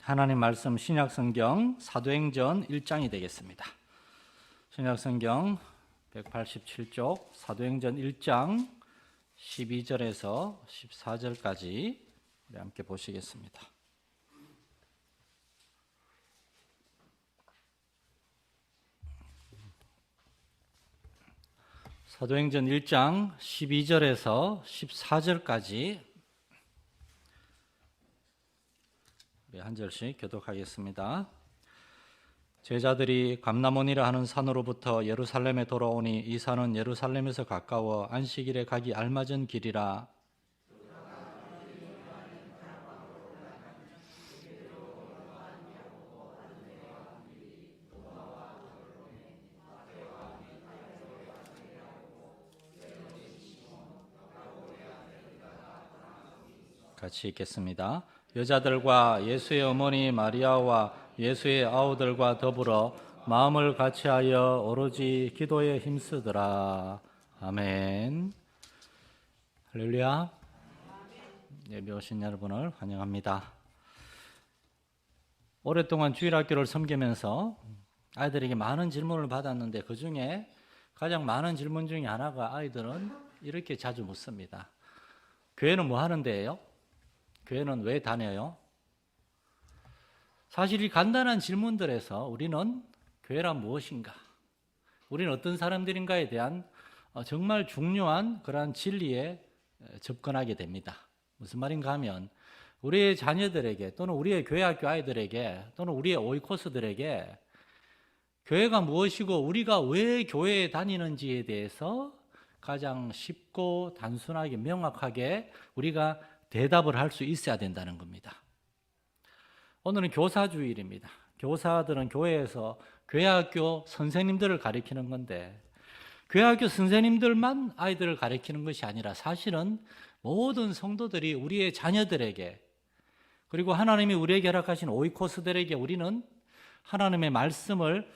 하나님 말씀 신약성경 사도행전 1장이 되겠습니다. 신약성경 187쪽 사도행전 1장 12절에서 14절까지 우리 함께 보시겠습니다. 사도행전 1장 12절에서 14절까지 한 절씩 교독하겠습니다. 제자들이 감람원이라 하는 산으로부터 예루살렘에 돌아오니 이 산은 예루살렘에서 가까워 안식일에 가기 알맞은 길이라. 같이 읽겠습니다. 여자들과 예수의 어머니 마리아와 예수의 아우들과 더불어 마음을 같이하여 오로지 기도에 힘쓰더라. 아멘. 할렐루야. 예배 오신 여러분을 환영합니다. 오랫동안 주일학교를 섬기면서 아이들에게 많은 질문을 받았는데 그 중에 가장 많은 질문 중에 하나가 아이들은 이렇게 자주 묻습니다. 교회는 뭐 하는 데예요? 교회는 왜 다녀요? 사실 이 간단한 질문들에서 우리는 교회란 무엇인가? 우리는 어떤 사람들인가에 대한 정말 중요한 그러한 진리에 접근하게 됩니다. 무슨 말인가 하면 우리의 자녀들에게 또는 우리의 교회학교 아이들에게 또는 우리의 오이코스들에게 교회가 무엇이고 우리가 왜 교회에 다니는지에 대해서 가장 쉽고 단순하게 명확하게 우리가 대답을 할 수 있어야 된다는 겁니다. 오늘은 교사주일입니다. 교사들은 교회에서 교회학교 선생님들을 가리키는 건데 교회학교 선생님들만 아이들을 가리키는 것이 아니라 사실은 모든 성도들이 우리의 자녀들에게 그리고 하나님이 우리에게 허락하신 오이코스들에게 우리는 하나님의 말씀을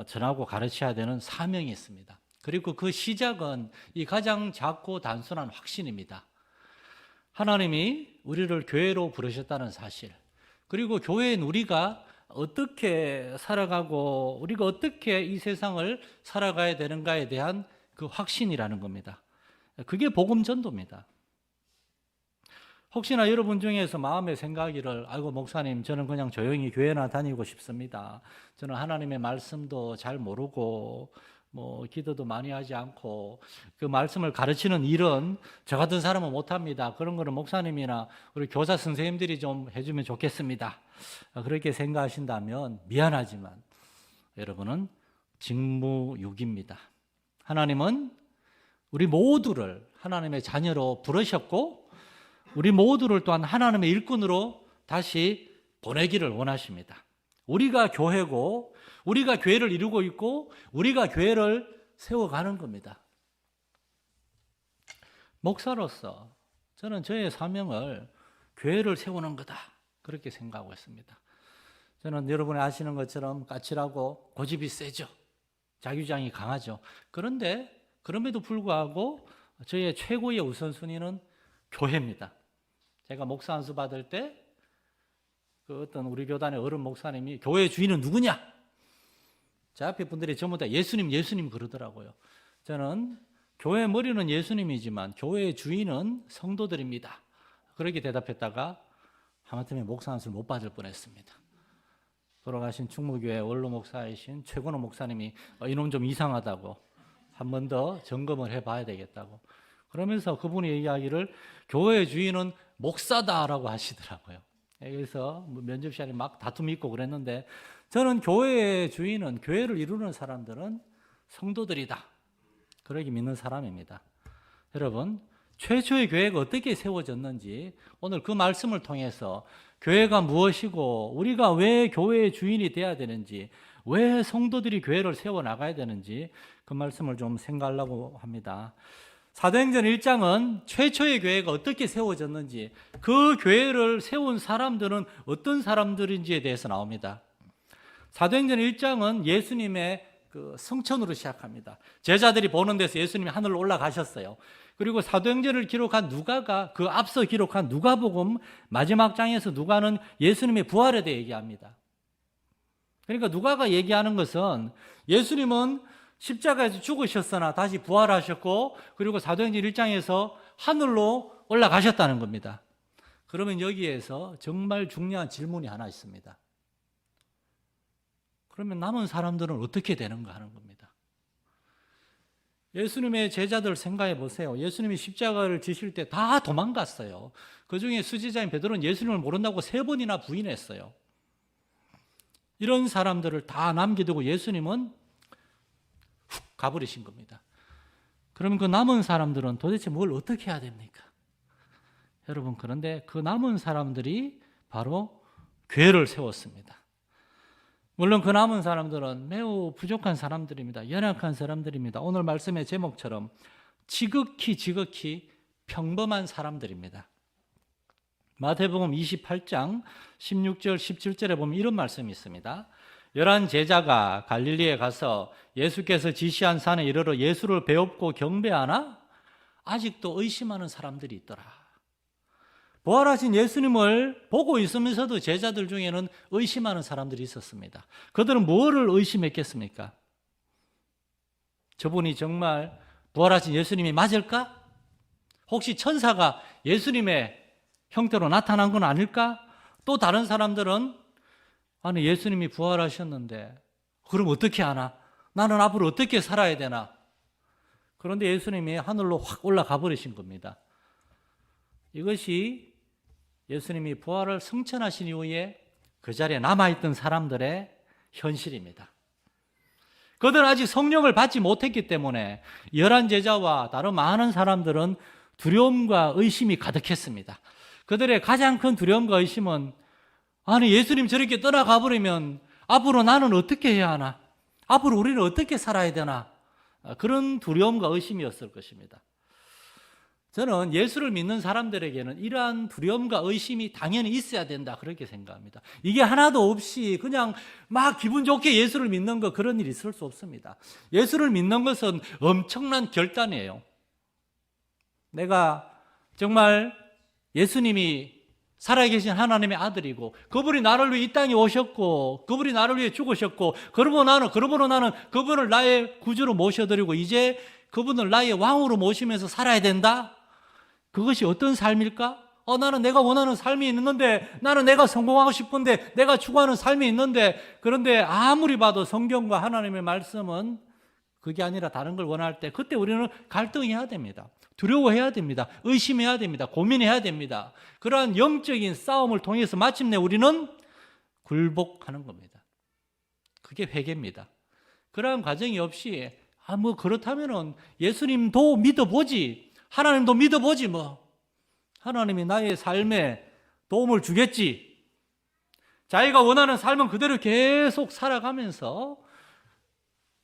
전하고 가르쳐야 되는 사명이 있습니다. 그리고 그 시작은 이 가장 작고 단순한 확신입니다. 하나님이 우리를 교회로 부르셨다는 사실, 그리고 교회인 우리가 어떻게 살아가고 우리가 어떻게 이 세상을 살아가야 되는가에 대한 그 확신이라는 겁니다. 그게 복음 전도입니다. 혹시나 여러분 중에서 마음에 생각이를 아이고 목사님 저는 그냥 조용히 교회나 다니고 싶습니다. 저는 하나님의 말씀도 잘 모르고 기도도 많이 하지 않고 그 말씀을 가르치는 일은 저 같은 사람은 못합니다. 그런 거는 목사님이나 우리 교사 선생님들이 좀 해주면 좋겠습니다. 그렇게 생각하신다면 미안하지만 여러분은 직무유기입니다. 하나님은 우리 모두를 하나님의 자녀로 부르셨고 우리 모두를 또한 하나님의 일꾼으로 다시 보내기를 원하십니다. 우리가 교회고 우리가 교회를 이루고 있고 우리가 교회를 세워가는 겁니다. 목사로서 저는 저의 사명을 교회를 세우는 거다 그렇게 생각하고 있습니다. 저는 여러분이 아시는 것처럼 까칠하고 고집이 세죠. 자기주장이 강하죠. 그런데 그럼에도 불구하고 저의 최고의 우선순위는 교회입니다. 제가 목사 안수 받을 때 그 어떤 우리 교단의 어른 목사님이 교회 주인은 누구냐? 제 앞에 분들이 전부 다 예수님 그러더라고요. 저는 교회 머리는 예수님이지만 교회의 주인은 성도들입니다. 그렇게 대답했다가 하마터면 목사 안수를 못 받을 뻔했습니다. 돌아가신 충무교회 원로 목사이신 최건호 목사님이 이놈 좀 이상하다고 한 번 더 점검을 해봐야 되겠다고 그러면서 그분의 이야기를 교회의 주인은 목사다라고 하시더라고요. 그래서 면접 시간에 막 다툼이 있고 그랬는데 저는 교회의 주인은 교회를 이루는 사람들은 성도들이다. 그러기 믿는 사람입니다. 여러분, 최초의 교회가 어떻게 세워졌는지 오늘 그 말씀을 통해서 교회가 무엇이고 우리가 왜 교회의 주인이 돼야 되는지 왜 성도들이 교회를 세워나가야 되는지 그 말씀을 좀 생각하려고 합니다. 사도행전 1장은 최초의 교회가 어떻게 세워졌는지 그 교회를 세운 사람들은 어떤 사람들인지에 대해서 나옵니다. 사도행전 1장은 예수님의 그 성천으로 시작합니다. 제자들이 보는 데서 예수님이 하늘로 올라가셨어요. 그리고 사도행전을 기록한 누가가 그 앞서 기록한 누가복음 마지막 장에서 누가는 예수님의 부활에 대해 얘기합니다. 그러니까 누가가 얘기하는 것은 예수님은 십자가에서 죽으셨으나 다시 부활하셨고 그리고 사도행전 1장에서 하늘로 올라가셨다는 겁니다. 그러면 여기에서 정말 중요한 질문이 하나 있습니다. 그러면 남은 사람들은 어떻게 되는가 하는 겁니다. 예수님의 제자들 생각해 보세요. 예수님이 십자가를 지실 때 다 도망갔어요. 그중에 수지자인 베드로는 예수님을 모른다고 3번이나 부인했어요. 이런 사람들을 다 남겨두고 예수님은 훅 가버리신 겁니다. 그러면 그 남은 사람들은 도대체 뭘 어떻게 해야 됩니까? 여러분, 그런데 그 남은 사람들이 바로 교회를 세웠습니다. 물론 그 남은 사람들은 매우 부족한 사람들입니다. 연약한 사람들입니다. 오늘 말씀의 제목처럼 지극히 평범한 사람들입니다. 마태복음 28장 16절 17절에 보면 이런 말씀이 있습니다. 11 제자가 갈릴리에 가서 예수께서 지시한 산에 이르러 예수를 배웁고 경배하나 아직도 의심하는 사람들이 있더라. 부활하신 예수님을 보고 있으면서도 제자들 중에는 의심하는 사람들이 있었습니다. 그들은 뭐를 의심했겠습니까? 저분이 정말 부활하신 예수님이 맞을까? 혹시 천사가 예수님의 형태로 나타난 건 아닐까? 또 다른 사람들은 아니 예수님이 부활하셨는데 그럼 어떻게 하나? 나는 앞으로 어떻게 살아야 되나? 그런데 예수님이 하늘로 확 올라가 버리신 겁니다. 이것이 예수님이 부활을 성천하신 이후에 그 자리에 남아있던 사람들의 현실입니다. 그들은 아직 성령을 받지 못했기 때문에 11 제자와 다른 많은 사람들은 두려움과 의심이 가득했습니다. 그들의 가장 큰 두려움과 의심은 아니 예수님 저렇게 떠나가 버리면 앞으로 나는 어떻게 해야 하나? 앞으로 우리는 어떻게 살아야 되나? 그런 두려움과 의심이었을 것입니다. 저는 예수를 믿는 사람들에게는 이러한 두려움과 의심이 당연히 있어야 된다 그렇게 생각합니다. 이게 하나도 없이 그냥 막 기분 좋게 예수를 믿는 거 그런 일이 있을 수 없습니다. 예수를 믿는 것은 엄청난 결단이에요. 내가 정말 예수님이 살아계신 하나님의 아들이고 그분이 나를 위해 이 땅에 오셨고 그분이 나를 위해 죽으셨고 그러므로 나는 그분을 나의 구주로 모셔드리고 이제 그분을 나의 왕으로 모시면서 살아야 된다? 그것이 어떤 삶일까? 나는 내가 원하는 삶이 있는데 나는 내가 성공하고 싶은데 내가 추구하는 삶이 있는데 그런데 아무리 봐도 성경과 하나님의 말씀은 그게 아니라 다른 걸 원할 때 그때 우리는 갈등해야 됩니다. 두려워해야 됩니다. 의심해야 됩니다. 고민해야 됩니다. 그러한 영적인 싸움을 통해서 마침내 우리는 굴복하는 겁니다. 그게 회개입니다. 그러한 과정이 없이 뭐 그렇다면은 예수님도 믿어보지 하나님도 믿어보지 뭐 하나님이 나의 삶에 도움을 주겠지. 자기가 원하는 삶은 그대로 계속 살아가면서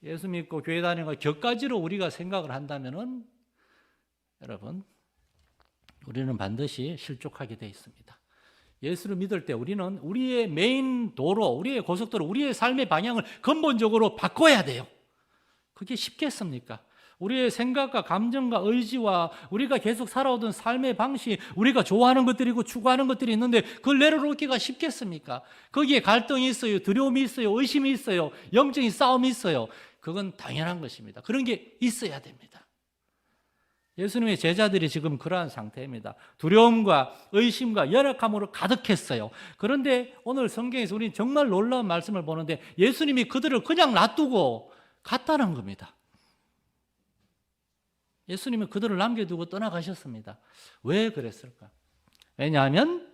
예수 믿고 교회 다니는 거 격가지로 우리가 생각을 한다면은 여러분 우리는 반드시 실족하게 되어 있습니다. 예수를 믿을 때 우리는 우리의 메인 도로, 우리의 고속도로, 우리의 삶의 방향을 근본적으로 바꿔야 돼요. 그게 쉽겠습니까? 우리의 생각과 감정과 의지와 우리가 계속 살아오던 삶의 방식, 우리가 좋아하는 것들이고 추구하는 것들이 있는데 그걸 내려놓기가 쉽겠습니까? 거기에 갈등이 있어요. 두려움이 있어요. 의심이 있어요. 영적인 싸움이 있어요. 그건 당연한 것입니다. 그런 게 있어야 됩니다. 예수님의 제자들이 지금 그러한 상태입니다. 두려움과 의심과 연약함으로 가득했어요. 그런데 오늘 성경에서 우리는 정말 놀라운 말씀을 보는데 예수님이 그들을 그냥 놔두고 갔다는 겁니다. 예수님은 그들을 남겨두고 떠나가셨습니다. 왜 그랬을까? 왜냐하면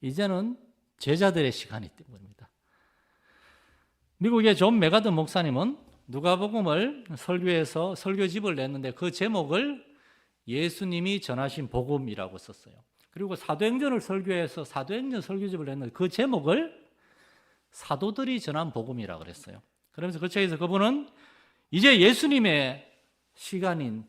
이제는 제자들의 시간이 때문입니다. 미국의 존 메가든 목사님은 누가복음을 설교해서 설교집을 냈는데 그 제목을 예수님이 전하신 복음이라고 썼어요. 그리고 사도행전을 설교해서 사도행전 설교집을 냈는데 그 제목을 사도들이 전한 복음이라고 그랬어요. 그러면서 그 책에서 그분은 이제 예수님의 시간인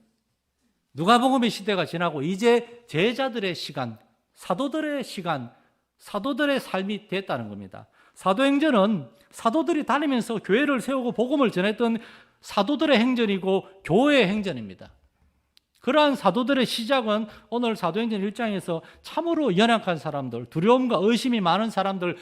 누가복음의 시대가 지나고 이제 제자들의 시간, 사도들의 시간, 사도들의 삶이 됐다는 겁니다. 사도행전은 사도들이 다니면서 교회를 세우고 복음을 전했던 사도들의 행전이고 교회의 행전입니다. 그러한 사도들의 시작은 오늘 사도행전 1장에서 참으로 연약한 사람들, 두려움과 의심이 많은 사람들,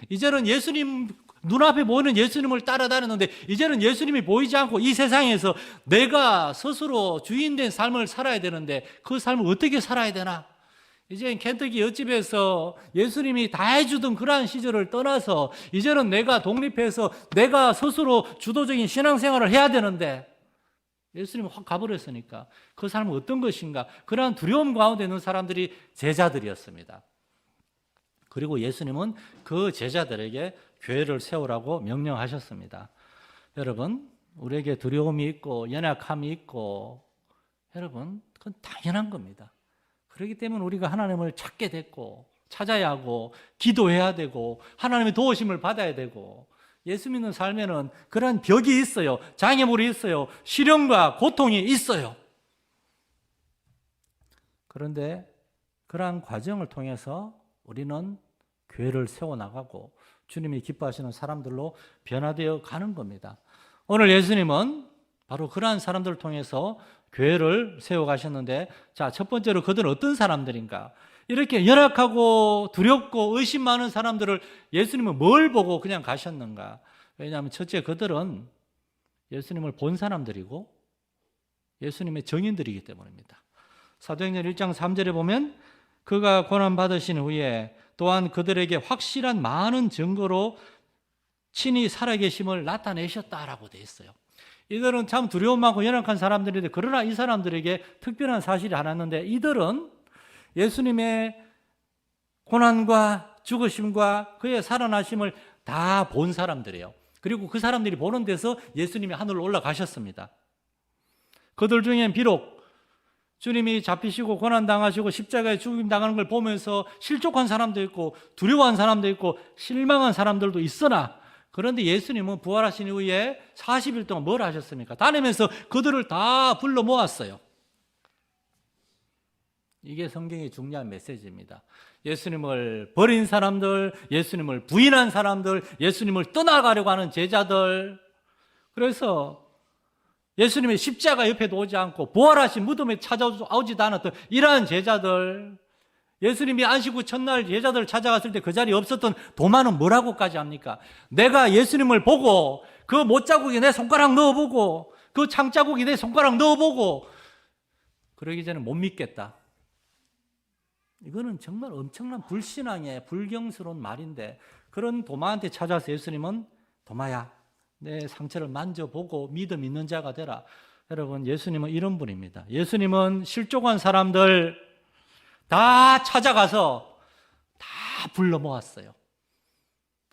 이제는 예수님, 눈앞에 보이는 예수님을 따라다녔는데 이제는 예수님이 보이지 않고 이 세상에서 내가 스스로 주인된 삶을 살아야 되는데 그 삶을 어떻게 살아야 되나? 이제 켄터키 엿집에서 예수님이 다 해주던 그러한 시절을 떠나서 이제는 내가 독립해서 내가 스스로 주도적인 신앙생활을 해야 되는데 예수님이 확 가버렸으니까 그 삶은 어떤 것인가? 그러한 두려움 가운데 있는 사람들이 제자들이었습니다. 그리고 예수님은 그 제자들에게 교회를 세우라고 명령하셨습니다. 여러분, 우리에게 두려움이 있고 연약함이 있고 여러분, 그건 당연한 겁니다. 그렇기 때문에 우리가 하나님을 찾게 됐고 찾아야 하고 기도해야 되고 하나님의 도우심을 받아야 되고 예수 믿는 삶에는 그러한 벽이 있어요. 장애물이 있어요. 시련과 고통이 있어요. 그런데 그러한 과정을 통해서 우리는 교회를 세워나가고 주님이 기뻐하시는 사람들로 변화되어 가는 겁니다. 오늘 예수님은 바로 그러한 사람들을 통해서 교회를 세워가셨는데, 자, 첫 번째로 그들은 어떤 사람들인가? 이렇게 연약하고 두렵고 의심 많은 사람들을 예수님은 뭘 보고 그냥 가셨는가? 왜냐하면 첫째, 그들은 예수님을 본 사람들이고 예수님의 증인들이기 때문입니다. 사도행전 1장 3절에 보면 그가 고난받으신 후에 또한 그들에게 확실한 많은 증거로 친히 살아계심을 나타내셨다라고 되어 있어요. 이들은 참 두려움 많고 연약한 사람들인데 그러나 이 사람들에게 특별한 사실이 하나 있는데 이들은 예수님의 고난과 죽으심과 그의 살아나심을 다 본 사람들이에요. 그리고 그 사람들이 보는 데서 예수님이 하늘로 올라가셨습니다. 그들 중엔 비록 주님이 잡히시고 고난당하시고 십자가에 죽임당하는 걸 보면서 실족한 사람도 있고 두려워한 사람도 있고 실망한 사람들도 있으나 그런데 예수님은 부활하신 이후에 40일 동안 뭘 하셨습니까? 다니면서 그들을 다 불러 모았어요. 이게 성경의 중요한 메시지입니다. 예수님을 버린 사람들, 예수님을 부인한 사람들, 예수님을 떠나가려고 하는 제자들, 그래서 예수님의 십자가 옆에도 오지 않고 부활하신 무덤에 찾아오지도 않았던 이러한 제자들, 예수님이 안식 후 첫날 제자들 찾아갔을 때 그 자리에 없었던 도마는 뭐라고까지 합니까? 내가 예수님을 보고 그 못자국에 내 손가락 넣어보고 그 창자국에 내 손가락 넣어보고 그러기 전에 못 믿겠다. 이거는 정말 엄청난 불신앙의 불경스러운 말인데 그런 도마한테 찾아서 예수님은 도마야 내 상처를 만져보고 믿음 있는 자가 되라. 여러분, 예수님은 이런 분입니다. 예수님은 실족한 사람들 다 찾아가서 다 불러 모았어요.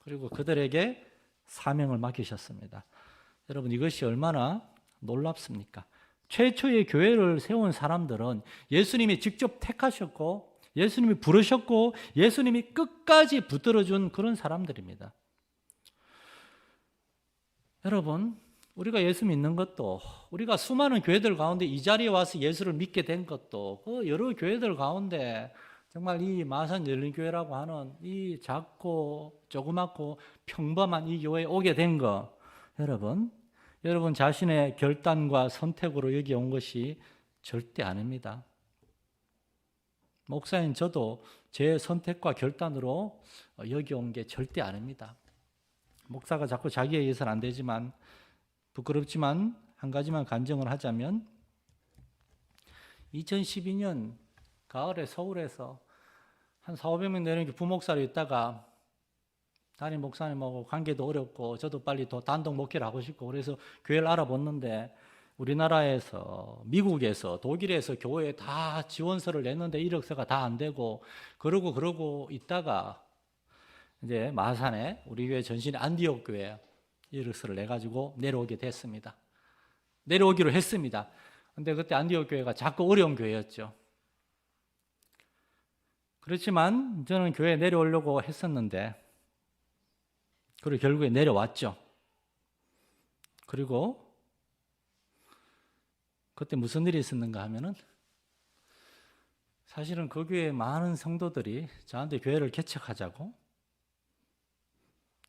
그리고 그들에게 사명을 맡기셨습니다. 여러분, 이것이 얼마나 놀랍습니까? 최초의 교회를 세운 사람들은 예수님이 직접 택하셨고 예수님이 부르셨고 예수님이 끝까지 붙들어준 그런 사람들입니다. 여러분, 우리가 예수 믿는 것도 우리가 수많은 교회들 가운데 이 자리에 와서 예수를 믿게 된 것도 그 여러 교회들 가운데 정말 이 마산 열린교회라고 하는 이 작고 조그맣고 평범한 이 교회에 오게 된 거 여러분 자신의 결단과 선택으로 여기 온 것이 절대 아닙니다. 목사인 저도 제 선택과 결단으로 여기 온 게 절대 아닙니다. 목사가 자꾸 자기에 의해서는 안 되지만 부끄럽지만 한 가지만 간증을 하자면 2012년 가을에 서울에서 한 400~500명 되는 부목사로 있다가 담임 목사님하고 관계도 어렵고 저도 빨리 더 단독 목회를 하고 싶고 그래서 교회를 알아봤는데 우리나라에서 미국에서 독일에서 교회에 다 지원서를 냈는데 이력서가 다 안 되고 그러고 있다가 이제 마산에 우리 교회 전신의 안디옥 교회 이력서를 내가지고 내려오게 됐습니다. 내려오기로 했습니다. 근데 그때 안디옥 교회가 자꾸 어려운 교회였죠. 그렇지만 저는 교회에 내려오려고 했었는데 그리고 결국에 내려왔죠. 그리고 그때 무슨 일이 있었는가 하면은 사실은 그 교회 많은 성도들이 저한테 교회를 개척하자고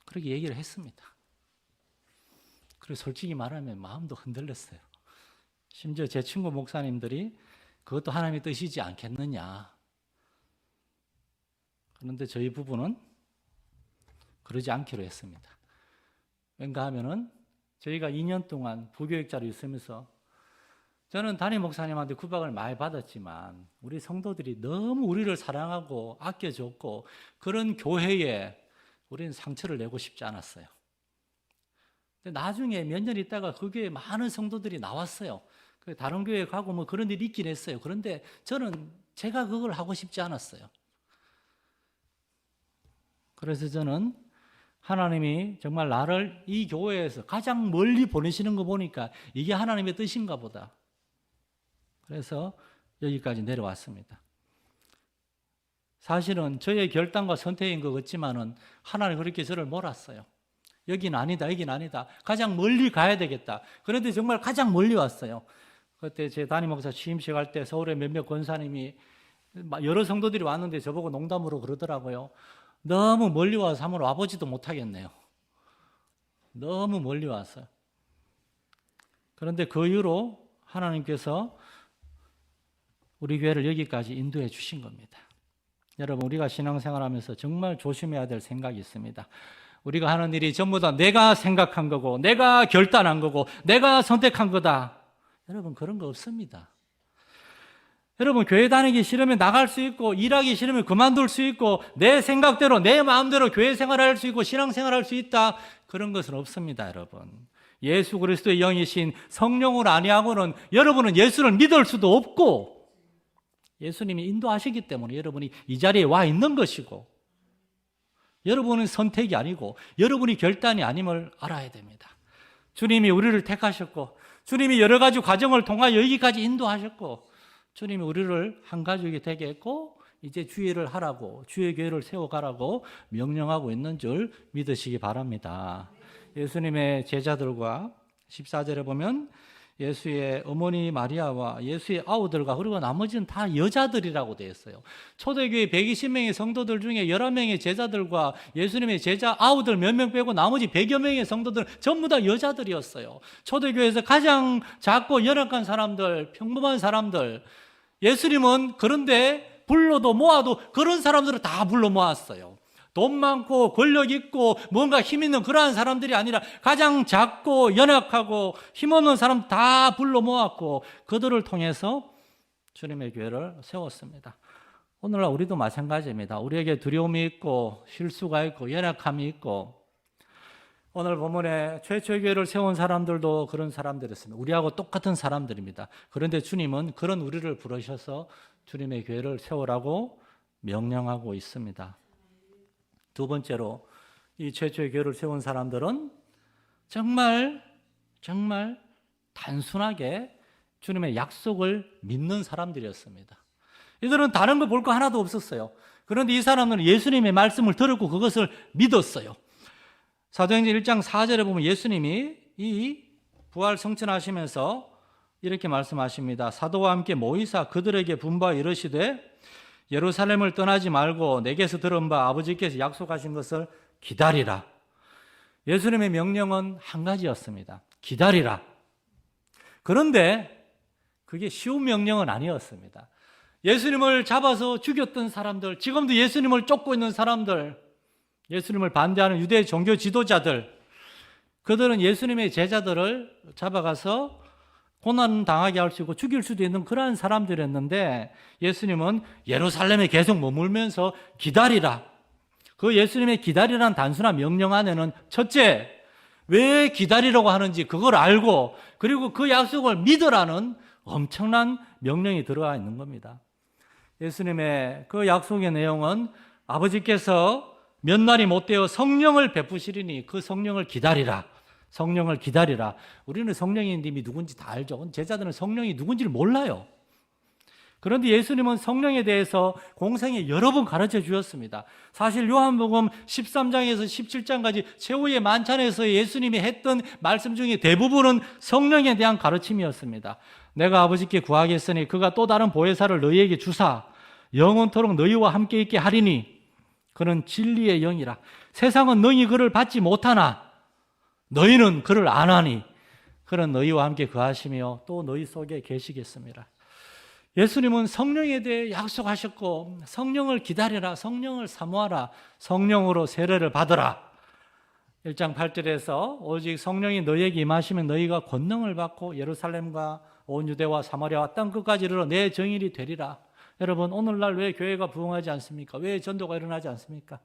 그렇게 얘기를 했습니다. 그래서 솔직히 말하면 마음도 흔들렸어요. 심지어 제 친구 목사님들이 그것도 하나님의 뜻이지 않겠느냐. 그런데 저희 부부는 그러지 않기로 했습니다. 왠가 하면은 저희가 2년 동안 부교육자로 있으면서 저는 담임 목사님한테 구박을 많이 받았지만 우리 성도들이 너무 우리를 사랑하고 아껴줬고 그런 교회에 우리는 상처를 내고 싶지 않았어요. 근데 나중에 몇 년 있다가 그 교회에 많은 성도들이 나왔어요. 다른 교회에 가고 뭐 그런 일이 있긴 했어요. 그런데 저는 제가 그걸 하고 싶지 않았어요. 그래서 저는 하나님이 정말 나를 이 교회에서 가장 멀리 보내시는 거 보니까 이게 하나님의 뜻인가 보다. 그래서 여기까지 내려왔습니다. 사실은 저의 결단과 선택인 것 같지만은 하나님 그렇게 저를 몰았어요. 여긴 아니다, 여긴 아니다. 가장 멀리 가야 되겠다. 그런데 정말 가장 멀리 왔어요. 그때 제 담임 목사 취임식 할 때 서울에 몇몇 권사님이 여러 성도들이 왔는데 저보고 농담으로 그러더라고요. 너무 멀리 와서 한번 와보지도 못하겠네요. 너무 멀리 왔어요. 그런데 그 이후로 하나님께서 우리 교회를 여기까지 인도해 주신 겁니다. 여러분, 우리가 신앙생활하면서 정말 조심해야 될 생각이 있습니다. 우리가 하는 일이 전부 다 내가 생각한 거고 내가 결단한 거고 내가 선택한 거다. 여러분, 그런 거 없습니다. 여러분, 교회 다니기 싫으면 나갈 수 있고 일하기 싫으면 그만둘 수 있고 내 생각대로 내 마음대로 교회 생활할 수 있고 신앙생활할 수 있다. 그런 것은 없습니다. 여러분, 예수 그리스도의 영이신 성령으로 아니하고는 여러분은 예수를 믿을 수도 없고 예수님이 인도하시기 때문에 여러분이 이 자리에 와 있는 것이고 여러분은 선택이 아니고 여러분이 결단이 아님을 알아야 됩니다. 주님이 우리를 택하셨고 주님이 여러 가지 과정을 통하여 여기까지 인도하셨고 주님이 우리를 한 가족이 되게 했고 이제 주의를 하라고 주의 교회를 세워가라고 명령하고 있는 줄 믿으시기 바랍니다. 예수님의 제자들과 14절에 보면 예수의 어머니 마리아와 예수의 아우들과 그리고 나머지는 다 여자들이라고 되어 있어요. 초대교회 120명의 성도들 중에 11명의 제자들과 예수님의 제자 아우들 몇 명 빼고 나머지 100여 명의 성도들 전부 다 여자들이었어요. 초대교회에서 가장 작고 연약한 사람들, 평범한 사람들, 예수님은 그런데 불러도 모아도 그런 사람들을 다 불러 모았어요. 돈 많고 권력 있고 뭔가 힘 있는 그러한 사람들이 아니라 가장 작고 연약하고 힘없는 사람 다 불러 모았고 그들을 통해서 주님의 교회를 세웠습니다. 오늘날 우리도 마찬가지입니다. 우리에게 두려움이 있고 실수가 있고 연약함이 있고 오늘 본문에 최초의 교회를 세운 사람들도 그런 사람들이었습니다. 우리하고 똑같은 사람들입니다. 그런데 주님은 그런 우리를 부르셔서 주님의 교회를 세우라고 명령하고 있습니다. 두 번째로 이 최초의 교회를 세운 사람들은 정말 단순하게 주님의 약속을 믿는 사람들이었습니다. 이들은 다른 거 볼 거 하나도 없었어요. 그런데 이 사람들은 예수님의 말씀을 들었고 그것을 믿었어요. 사도행전 1장 4절에 보면 예수님이 이 부활 성천하시면서 이렇게 말씀하십니다. 사도와 함께 모이사 그들에게 분부하여 이르시되 예루살렘을 떠나지 말고 내게서 들은 바 아버지께서 약속하신 것을 기다리라. 예수님의 명령은 한 가지였습니다. 기다리라. 그런데 그게 쉬운 명령은 아니었습니다. 예수님을 잡아서 죽였던 사람들, 지금도 예수님을 쫓고 있는 사람들, 예수님을 반대하는 유대 종교 지도자들, 그들은 예수님의 제자들을 잡아가서 고난 당하게 할 수 있고 죽일 수도 있는 그러한 사람들이었는데 예수님은 예루살렘에 계속 머물면서 기다리라. 그 예수님의 기다리라는 단순한 명령 안에는 첫째, 왜 기다리라고 하는지 그걸 알고 그리고 그 약속을 믿으라는 엄청난 명령이 들어가 있는 겁니다. 예수님의 그 약속의 내용은 아버지께서 몇 날이 못 되어 성령을 베푸시리니 그 성령을 기다리라. 성령을 기다리라. 우리는 성령님이 누군지 다 알죠. 제자들은 성령이 누군지를 몰라요. 그런데 예수님은 성령에 대해서 공생에 여러 번 가르쳐 주셨습니다. 사실 요한복음 13장에서 17장까지 최후의 만찬에서 예수님이 했던 말씀 중에 대부분은 성령에 대한 가르침이었습니다. 내가 아버지께 구하겠으니 그가 또 다른 보혜사를 너희에게 주사 영원토록 너희와 함께 있게 하리니 그는 진리의 영이라. 세상은 너희 그를 받지 못하나 너희는 그를 아나니 그는 너희와 함께 거하시며 또 너희 속에 계시겠습니다. 예수님은 성령에 대해 약속하셨고 성령을 기다려라, 성령을 사모하라, 성령으로 세례를 받으라. 1장 8절에서 오직 성령이 너희에게 임하시면 너희가 권능을 받고 예루살렘과 온 유대와 사마리아와 땅 끝까지 이르러 내 증인이 되리라. 여러분, 오늘날 왜 교회가 부흥하지 않습니까? 왜 전도가 일어나지 않습니까?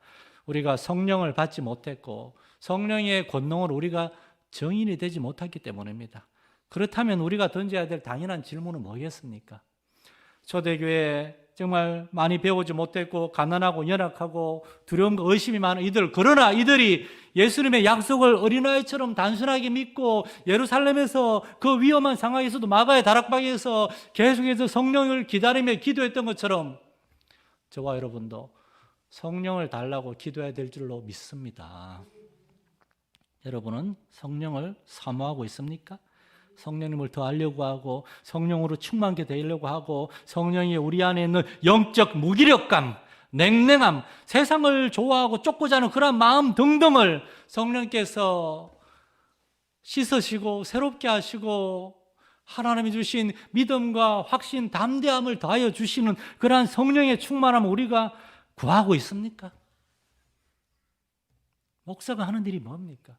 우리가 성령을 받지 못했고 성령의 권능으로 우리가 증인이 되지 못했기 때문입니다. 그렇다면 우리가 던져야 될 당연한 질문은 뭐겠습니까? 초대교회에 정말 많이 배우지 못했고 가난하고 연약하고 두려움과 의심이 많은 이들, 그러나 이들이 예수님의 약속을 어린아이처럼 단순하게 믿고 예루살렘에서 그 위험한 상황에서도 마가의 다락방에서 계속해서 성령을 기다리며 기도했던 것처럼 저와 여러분도 성령을 달라고 기도해야 될 줄로 믿습니다. 여러분은 성령을 사모하고 있습니까? 성령님을 더 알려고 하고 성령으로 충만케 되려고 하고 성령이 우리 안에 있는 영적 무기력감, 냉랭함, 세상을 좋아하고 쫓고자 하는 그런 마음 등등을 성령께서 씻으시고 새롭게 하시고 하나님이 주신 믿음과 확신, 담대함을 더하여 주시는 그러한 성령의 충만함을 우리가 구하고 있습니까? 목사가 하는 일이 뭡니까?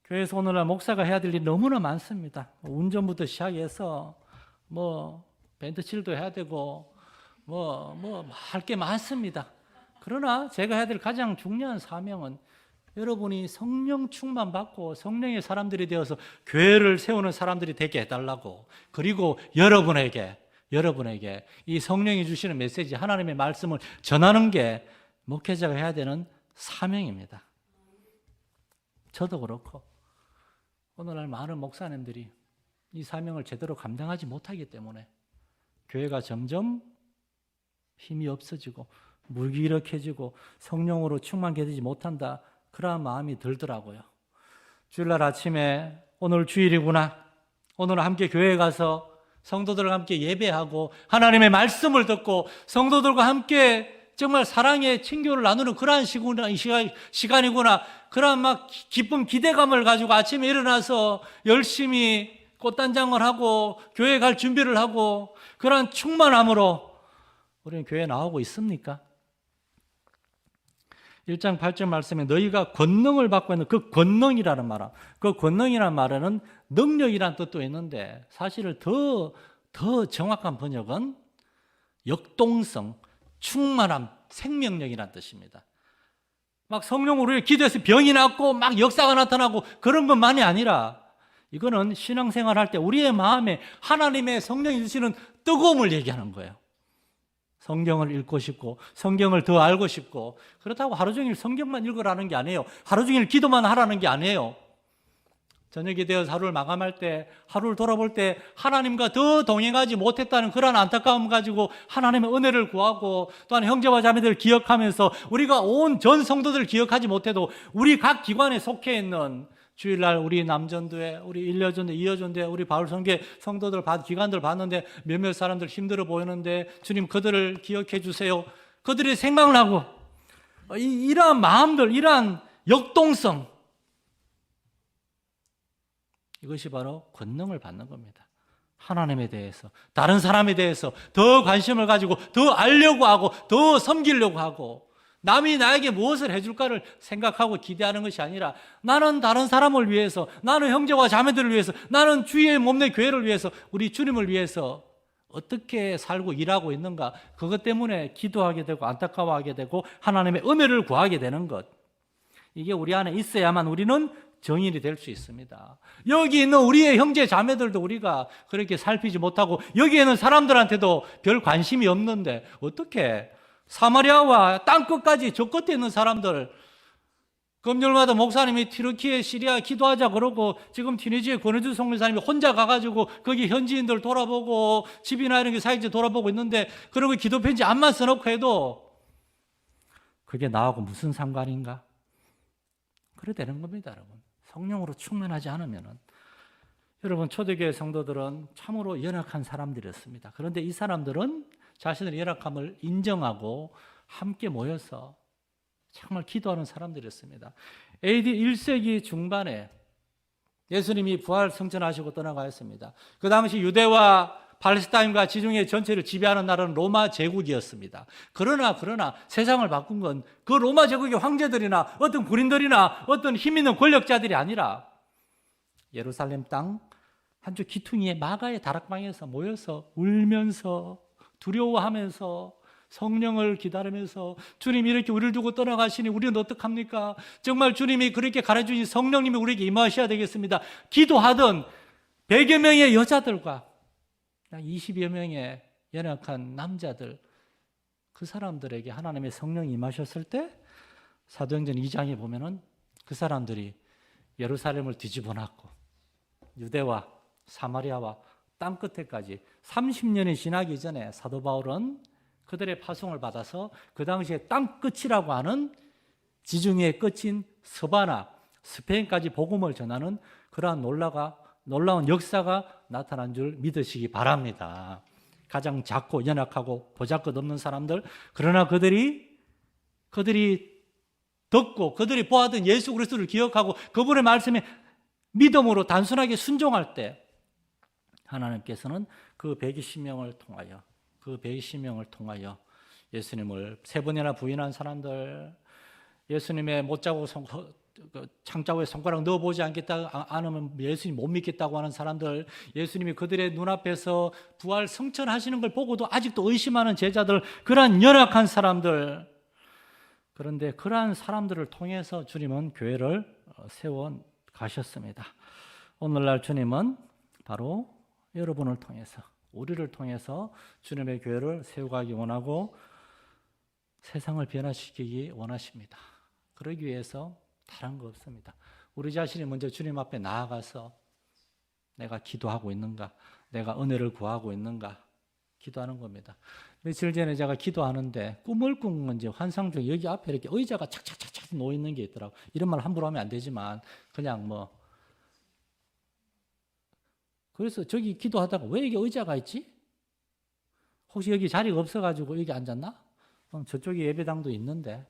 교회에서 오늘날 목사가 해야 될 일이 너무나 많습니다. 운전부터 시작해서 밴드 칠도 해야 되고 할 게 많습니다. 그러나 제가 해야 될 가장 중요한 사명은 여러분이 성령 충만 받고 성령의 사람들이 되어서 교회를 세우는 사람들이 되게 해달라고, 그리고 여러분에게 이 성령이 주시는 메시지, 하나님의 말씀을 전하는 게 목회자가 해야 되는 사명입니다. 저도 그렇고 오늘날 많은 목사님들이 이 사명을 제대로 감당하지 못하기 때문에 교회가 점점 힘이 없어지고 무기력해지고 성령으로 충만케 되지 못한다, 그러한 마음이 들더라고요. 주일날 아침에 오늘 주일이구나, 오늘 함께 교회에 가서 성도들과 함께 예배하고 하나님의 말씀을 듣고 성도들과 함께 정말 사랑의 친교를 나누는 그러한 시간이구나, 그러한 막 기쁨, 기대감을 가지고 아침에 일어나서 열심히 꽃단장을 하고 교회에 갈 준비를 하고 그러한 충만함으로 우리는 교회에 나오고 있습니까? 1장 8절 말씀에 너희가 권능을 받고 있는 그 권능이라는 말은, 그 권능이라는 말에는 능력이라는 뜻도 있는데 사실은 더 정확한 번역은 역동성, 충만함, 생명력이라는 뜻입니다. 막 성령으로 기도해서 병이 낫고 막 역사가 나타나고 그런 것만이 아니라 이거는 신앙생활 할 때 우리의 마음에 하나님의 성령이 주시는 뜨거움을 얘기하는 거예요. 성경을 읽고 싶고 성경을 더 알고 싶고, 그렇다고 하루 종일 성경만 읽으라는 게 아니에요. 하루 종일 기도만 하라는 게 아니에요. 저녁이 되어서 하루를 마감할 때, 하루를 돌아볼 때 하나님과 더 동행하지 못했다는 그런 안타까움 가지고 하나님의 은혜를 구하고, 또한 형제와 자매들을 기억하면서 우리가 온 전 성도들을 기억하지 못해도 우리 각 기관에 속해 있는 주일날 우리 남전도회, 우리 일여전도회, 이여전도회, 우리 바울성계 성도들, 기관들 봤는데 몇몇 사람들 힘들어 보이는데 주님 그들을 기억해 주세요. 그들이 생각나고 이러한 마음들, 이러한 역동성, 이것이 바로 권능을 받는 겁니다. 하나님에 대해서, 다른 사람에 대해서 더 관심을 가지고 더 알려고 하고 더 섬기려고 하고, 남이 나에게 무엇을 해줄까를 생각하고 기대하는 것이 아니라 나는 다른 사람을 위해서, 나는 형제와 자매들을 위해서, 나는 주의 몸내 교회를 위해서, 우리 주님을 위해서 어떻게 살고 일하고 있는가, 그것 때문에 기도하게 되고 안타까워하게 되고 하나님의 은혜를 구하게 되는 것, 이게 우리 안에 있어야만 우리는 정인이 될 수 있습니다. 여기 있는 우리의 형제 자매들도 우리가 그렇게 살피지 못하고 여기 있는 사람들한테도 별 관심이 없는데 어떻게 사마리아와 땅끝까지 저 끝에 있는 사람들, 금요일마다 목사님이 튀르키예, 시리아 기도하자 그러고 지금 튀니지에 권혜주 성교사님이 혼자 가가지고 거기 현지인들 돌아보고 집이나 이런 게 사역지 돌아보고 있는데, 그러고 기도 편지 안만 써놓고 해도 그게 나하고 무슨 상관인가? 그래 되는 겁니다, 여러분. 성령으로 충만하지 않으면은. 여러분, 초대교회 성도들은 참으로 연약한 사람들이었습니다. 그런데 이 사람들은 자신의 연약함을 인정하고 함께 모여서 정말 기도하는 사람들이었습니다. AD 1세기 중반에 예수님이 부활 승천하시고 떠나가셨습니다. 그 당시 유대와 팔레스타인과 지중해 전체를 지배하는 나라는 로마 제국이었습니다. 그러나 세상을 바꾼 건 그 로마 제국의 황제들이나 어떤 군인들이나 어떤 힘 있는 권력자들이 아니라 예루살렘 땅 한쪽 기퉁이의 마가의 다락방에서 모여서 울면서 두려워하면서 성령을 기다리면서 주님이 이렇게 우리를 두고 떠나가시니 우리는 어떡합니까? 정말 주님이 그렇게 가르쳐주신 성령님이 우리에게 임하셔야 되겠습니다. 기도하던 100여 명의 여자들과 20여 명의 연약한 남자들, 그 사람들에게 하나님의 성령이 임하셨을 때 사도행전 2장에 보면은 그 사람들이 예루살렘을 뒤집어 놨고 유대와 사마리아와 땅 끝에까지 30년이 지나기 전에 사도 바울은 그들의 파송을 받아서 그 당시에 땅 끝이라고 하는 지중해의 끝인 서바나, 스페인까지 복음을 전하는 그러한 놀라운 역사가 나타난 줄 믿으시기 바랍니다. 가장 작고 연약하고 보잘것없는 사람들, 그러나 그들이 듣고 그들이 보았던 예수 그리스도를 기억하고 그분의 말씀에 믿음으로 단순하게 순종할 때 하나님께서는 그 120명을 통하여 예수님을 3번이나 부인한 사람들, 예수님의 창자국에 손가락 넣어보지 않으면 예수님 못 믿겠다고 하는 사람들, 예수님이 그들의 눈앞에서 부활 승천하시는 걸 보고도 아직도 의심하는 제자들, 그러한 연약한 사람들, 그런데 그러한 사람들을 통해서 주님은 교회를 세워 가셨습니다. 오늘날 주님은 바로 여러분을 통해서, 우리를 통해서 주님의 교회를 세워가기 원하고 세상을 변화시키기 원하십니다. 그러기 위해서 다른 거 없습니다. 우리 자신이 먼저 주님 앞에 나아가서 내가 기도하고 있는가, 내가 은혜를 구하고 있는가 기도하는 겁니다. 며칠 전에 제가 기도하는데 꿈을 꾼 건지 환상 중에 여기 앞에 이렇게 의자가 착착착착 놓여 있는 게 있더라고요. 이런 말 함부로 하면 안 되지만 그냥 그래서 저기 기도하다가 왜 여기 의자가 있지? 혹시 여기 자리가 없어가지고 여기 앉았나? 저쪽에 예배당도 있는데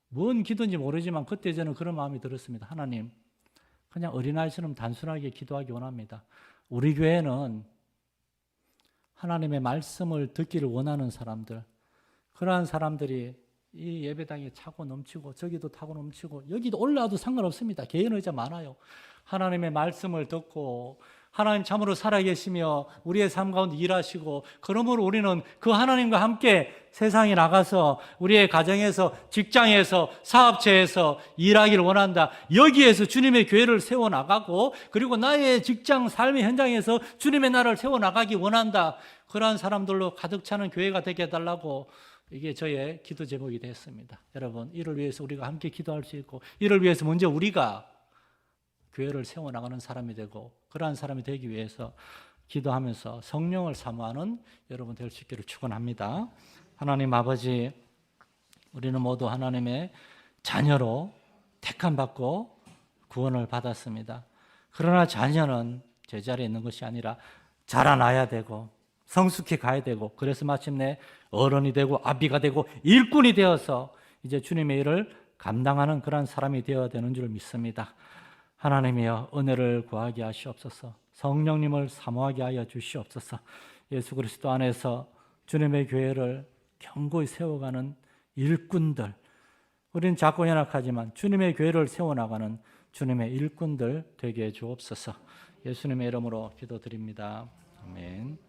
뭔 기도인지 모르지만 그때 저는 그런 마음이 들었습니다. 하나님, 그냥 어린아이처럼 단순하게 기도하기 원합니다. 우리 교회는 하나님의 말씀을 듣기를 원하는 사람들, 그러한 사람들이 이 예배당에 차고 넘치고 저기도 타고 넘치고 여기도 올라와도 상관없습니다. 개인 의자 많아요. 하나님의 말씀을 듣고 하나님 참으로 살아계시며 우리의 삶 가운데 일하시고, 그러므로 우리는 그 하나님과 함께 세상에 나가서 우리의 가정에서, 직장에서, 사업체에서 일하기를 원한다. 여기에서 주님의 교회를 세워나가고, 그리고 나의 직장 삶의 현장에서 주님의 나라를 세워나가기 원한다. 그러한 사람들로 가득 차는 교회가 되게 해달라고, 이게 저의 기도 제목이 됐습니다. 여러분, 이를 위해서 우리가 함께 기도할 수 있고, 이를 위해서 먼저 우리가 교회를 세워나가는 사람이 되고, 그러한 사람이 되기 위해서 기도하면서 성령을 사모하는 여러분 될 수 있기를 축원합니다. 하나님 아버지, 우리는 모두 하나님의 자녀로 택함받고 구원을 받았습니다. 그러나 자녀는 제자리에 있는 것이 아니라 자라나야 되고 성숙해 가야 되고, 그래서 마침내 어른이 되고 아비가 되고 일꾼이 되어서 이제 주님의 일을 감당하는 그런 사람이 되어야 되는 줄 믿습니다. 하나님이여, 은혜를 구하게 하시옵소서. 성령님을 사모하게 하여 주시옵소서. 예수 그리스도 안에서 주님의 교회를 견고히 세워가는 일꾼들, 우리는 작고 연약하지만 주님의 교회를 세워나가는 주님의 일꾼들 되게 해 주옵소서. 예수님의 이름으로 기도드립니다. 아멘.